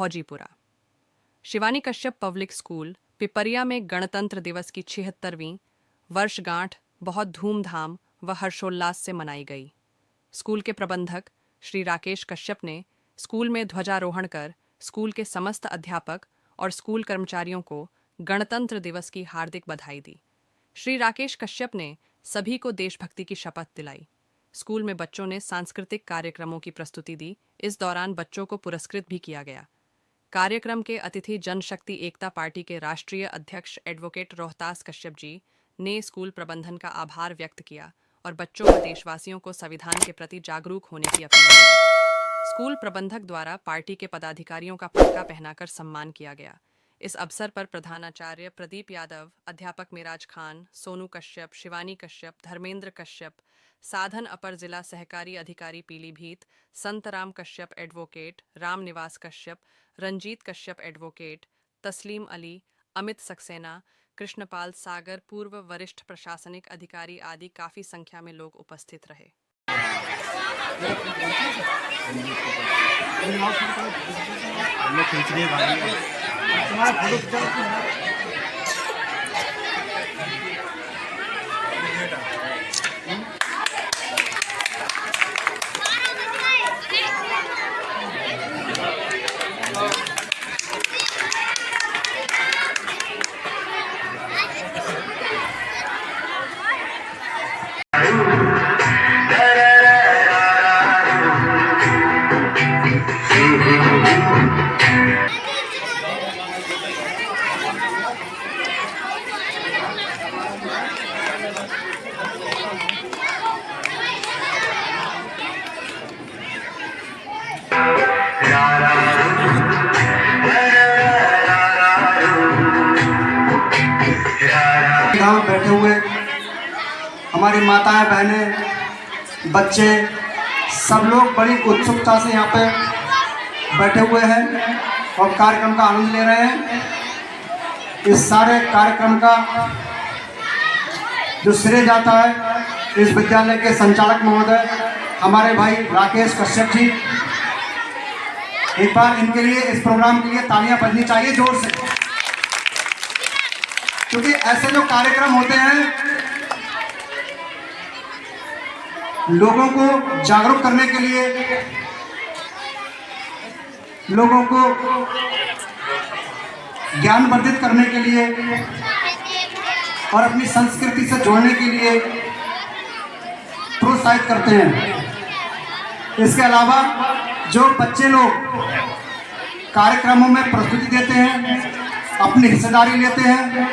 फौजीपुरा। Shivani Kashyap public school Pipariya में गणतंत्र दिवस की 76वीं वर्षगांठ बहुत धूमधाम व हर्षोल्लास से मनाई गई। स्कूल के प्रबंधक श्री राकेश कश्यप ने स्कूल में ध्वजारोहण कर स्कूल के समस्त अध्यापक और स्कूल कर्मचारियों को गणतंत्र दिवस की हार्दिक बधाई दी। श्री राकेश कश्यप ने सभी को देशभक्ति की शपथ दिलाई। स्कूल में बच्चों ने सांस्कृतिक कार्यक्रमों की प्रस्तुति दी। इस दौरान बच्चों को पुरस्कृत भी किया गया। कार्यक्रम के अतिथि जनशक्ति एकता पार्टी के राष्ट्रीय अध्यक्ष एडवोकेट रोहतास कश्यप जी ने स्कूल प्रबंधन का आभार व्यक्त किया और बच्चों व देशवासियों को संविधान के प्रति जागरूक होने की अपील की। स्कूल प्रबंधक द्वारा पार्टी के पदाधिकारियों का पटका पहनाकर सम्मान किया गया। इस अवसर पर प्रधानाचार्य प्रदीप यादव, अध्यापक मिराज खान, सोनू कश्यप, शिवानी कश्यप, धर्मेंद्र कश्यप, साधन अपर जिला सहकारी अधिकारी पीलीभीत, संतराम कश्यप एडवोकेट, रामनिवास कश्यप, रंजीत कश्यप एडवोकेट, तस्लीम अली, अमित सक्सेना, कृष्णपाल सागर, पूर्व वरिष्ठ प्रशासनिक अधिकारी आदि काफी संख्या में लोग उपस्थित रहे। यहाँ बैठे हुए हमारी माताएं, बहनें, बच्चे सब लोग बड़ी उत्सुकता से यहाँ पे बैठे हुए हैं और कार्यक्रम का आनंद ले रहे हैं। इस सारे कार्यक्रम का जो श्रेय जाता है इस विद्यालय के संचालक महोदय हमारे भाई राकेश कश्यप जी। एक बार इनके लिए, इस प्रोग्राम के लिए तालियां बजनी चाहिए जोर से, क्योंकि ऐसे जो कार्यक्रम होते हैं लोगों को जागरूक करने के लिए, लोगों को ज्ञानवर्धित करने के लिए और अपनी संस्कृति से जोड़ने के लिए प्रोत्साहित करते हैं। इसके अलावा जो बच्चे लोग कार्यक्रमों में प्रस्तुति देते हैं, अपनी हिस्सेदारी लेते हैं,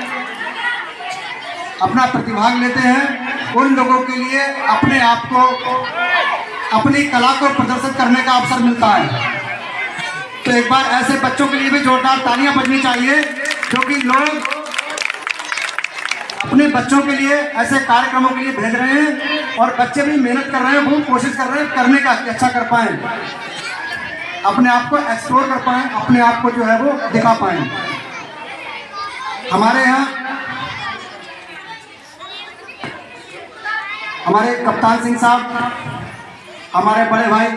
अपना प्रतिभाग लेते हैं, उन लोगों के लिए अपने आप को, अपनी कला को प्रदर्शित करने का अवसर मिलता है। तो एक बार ऐसे बच्चों के लिए भी जोरदार तालियां बजनी चाहिए, क्योंकि लोग अपने बच्चों के लिए ऐसे कार्यक्रमों के लिए भेज रहे हैं और बच्चे भी मेहनत कर रहे हैं, बहुत कोशिश कर रहे हैं करने का कि अच्छा कर पाएं, अपने आप को एक्सप्लोर कर पाएं, अपने आप को जो है वो दिखा पाएं। हमारे यहाँ हमारे कप्तान सिंह साहब, हमारे बड़े भाई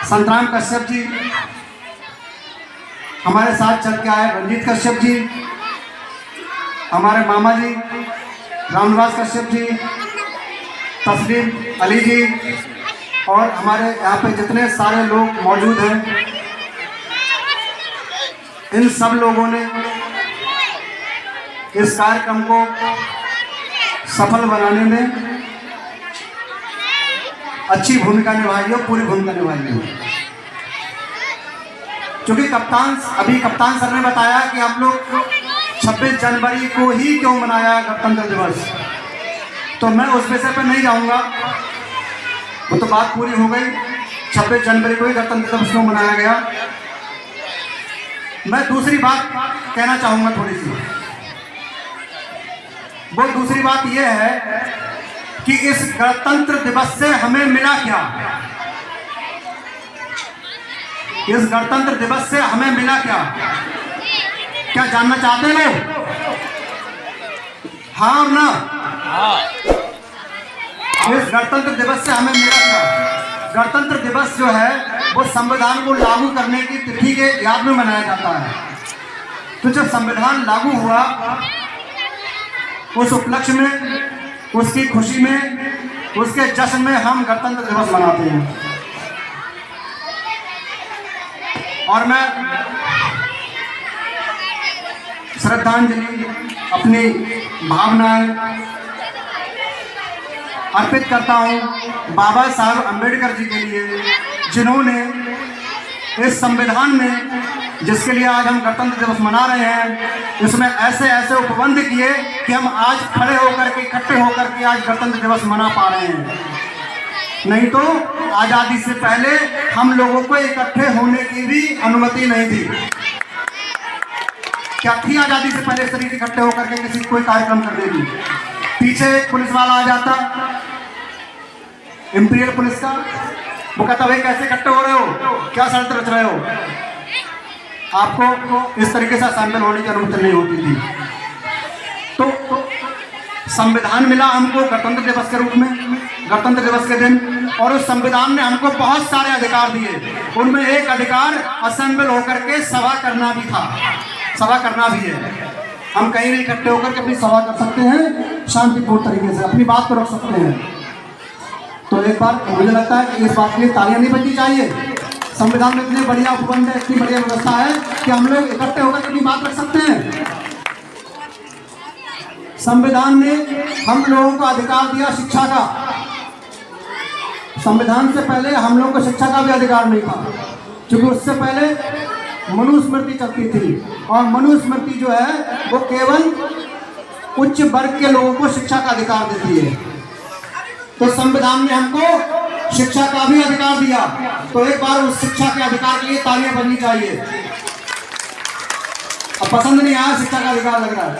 संतराम कश्यप जी, हमारे साथ चल के आए रंजीत कश्यप जी, हमारे मामा जी रामनिवास कश्यप जी, तस्लीम अली जी और हमारे यहाँ पे जितने सारे लोग मौजूद हैं, इन सब लोगों ने इस कार्यक्रम को सफल बनाने में अच्छी भूमिका निभाई है, पूरी भूमिका निभाई है। क्योंकि कप्तान सर ने बताया कि हम लोग 26 जनवरी को ही क्यों मनाया गणतंत्र दिवस, तो मैं उस विषय पर नहीं जाऊंगा, वो तो बात पूरी हो गई। 26 जनवरी को ही गणतंत्र दिवस क्यों मनाया गया। मैं दूसरी बात कहना चाहूंगा थोड़ी सी। वो दूसरी बात यह है कि इस गणतंत्र दिवस से हमें मिला क्या। इस गणतंत्र दिवस से हमें मिला क्या जानना चाहते हैं लोग? हाँ और ना? इस गणतंत्र दिवस से हमें मिला क्या? गणतंत्र दिवस जो है वो संविधान को लागू करने की तिथि के याद में मनाया जाता है। तो जब संविधान लागू हुआ उस उपलक्ष्य में, उसकी खुशी में, उसके जश्न में हम गणतंत्र दिवस मनाते हैं। और मैं श्रद्धांजलि, अपनी भावनाएं अर्पित करता हूं बाबा साहब अम्बेडकर जी के लिए, जिन्होंने इस संविधान में, जिसके लिए आज हम गणतंत्र दिवस मना रहे हैं, इसमें ऐसे ऐसे उपबंध किए कि हम आज खड़े होकर के, इकट्ठे होकर के आज गणतंत्र दिवस मना पा रहे हैं। नहीं तो आज़ादी से पहले हम लोगों को इकट्ठे होने की भी अनुमति नहीं थी। क्या थी आज़ादी से पहले इस तरीके इकट्ठे होकर के किसी कोई कार्यक्रम करने की? पीछे एक पुलिस वाला आ जाता, इंपीरियल पुलिस का, वो कहता भाई कैसे इकट्ठे हो रहे हो, क्या शर्त रच रहे हो? आपको इस तरीके से शामिल होने की अनुमति नहीं होती थी। तो संविधान मिला हमको गणतंत्र दिवस के रूप में, गणतंत्र दिवस के दिन, और उस संविधान ने हमको बहुत सारे अधिकार दिए। उनमें एक अधिकार असेंबल होकर के सभा करना भी था, सभा करना भी है। हम कहीं भी इकट्ठे होकर के अपनी सभा कर सकते हैं, शांतिपूर्ण तरीके से अपनी बात को रख सकते हैं। तो एक बार मुझे लगता है कि इस बात के लिए तालियां नहीं बजनी चाहिए। संविधान में इतने बढ़िया उपबंध है, इतनी बढ़िया व्यवस्था है कि हम लोग इकट्ठे होकर अपनी बात रख सकते हैं। संविधान ने हम लोगों को अधिकार दिया शिक्षा का। संविधान से पहले हम लोगों को शिक्षा का भी अधिकार नहीं था, क्योंकि उससे पहले मनुस्मृति चलती थी, और मनुस्मृति जो है वो केवल उच्च वर्ग के लोगों को शिक्षा का अधिकार देती है। तो संविधान ने हमको शिक्षा का भी अधिकार दिया। तो एक बार उस शिक्षा के अधिकार के लिए तालियां बजनी चाहिए। अब पसंद नहीं आया शिक्षा का अधिकार, लग रहा है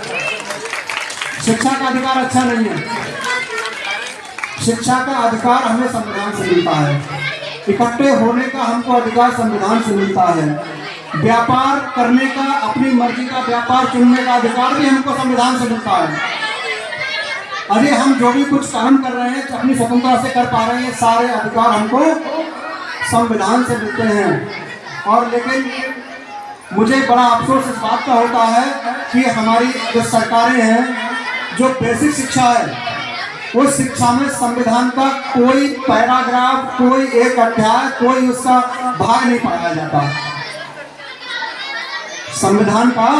शिक्षा का अधिकार अच्छा नहीं है। शिक्षा का अधिकार हमें संविधान से मिलता है, इकट्ठे होने का हमको अधिकार संविधान से मिलता है, व्यापार करने का, अपनी मर्जी का व्यापार चुनने का अधिकार भी हमको संविधान से मिलता है। अरे हम जो भी कुछ काम कर रहे हैं, अपनी स्वतंत्रता से कर पा रहे हैं, सारे अधिकार हमको संविधान से मिलते हैं। और लेकिन मुझे बड़ा अफसोस इस बात का होता है कि हमारी जो सरकारें हैं, जो बेसिक शिक्षा है, उस शिक्षा में संविधान का कोई पैराग्राफ, कोई एक अध्याय, कोई उसका भाग नहीं पढ़ाया जाता। संविधान का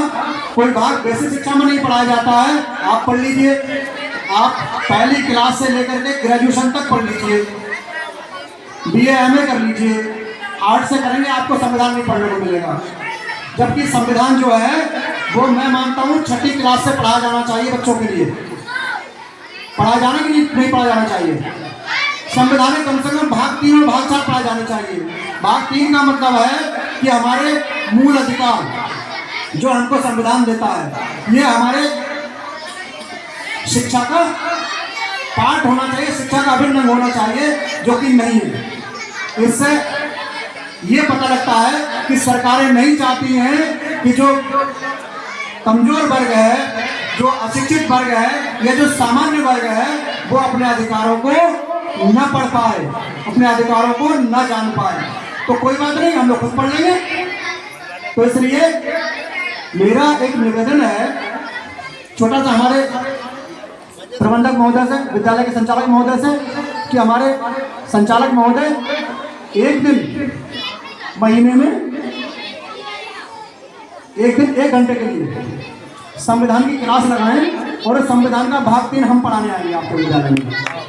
कोई भाग बेसिक शिक्षा में नहीं पढ़ाया जाता है। आप पढ़ लीजिए, आप पहली क्लास से लेकर के ग्रेजुएशन तक पढ़ लीजिए, BA MA कर लीजिए, आर्ट से करेंगे आपको संविधान नहीं पढ़ने को मिलेगा। जबकि संविधान जो है वो मैं मानता हूँ 6ठी क्लास से पढ़ाया जाना चाहिए बच्चों के लिए। पढ़ाया जाना कि नहीं पढ़ाया जाना चाहिए? संविधान में कम से कम भाग 3 और भाग 4 पढ़ाए जाने चाहिए। भाग 3 का मतलब है कि हमारे मूल अधिकार जो हमको संविधान देता है, ये हमारे शिक्षा का पार्ट होना चाहिए, शिक्षा का अभिन्न अंग होना चाहिए, जो कि नहीं है। इससे ये पता लगता है कि सरकारें नहीं चाहती हैं कि जो कमजोर वर्ग है, जो अशिक्षित वर्ग है, या जो सामान्य वर्ग है, वो अपने अधिकारों को न पढ़ पाए, अपने अधिकारों को न जान पाए। तो कोई बात नहीं, हम लोग खुद पढ़ लेंगे। तो इसलिए मेरा एक निवेदन है छोटा सा हमारे प्रबंधक महोदय से, विद्यालय के संचालक महोदय से, कि हमारे संचालक महोदय एक दिन महीने में, एक दिन 1 घंटे के लिए संविधान की क्लास लगाएं, और संविधान का भाग 3 हम पढ़ाने आएंगे आपके विद्यालय में।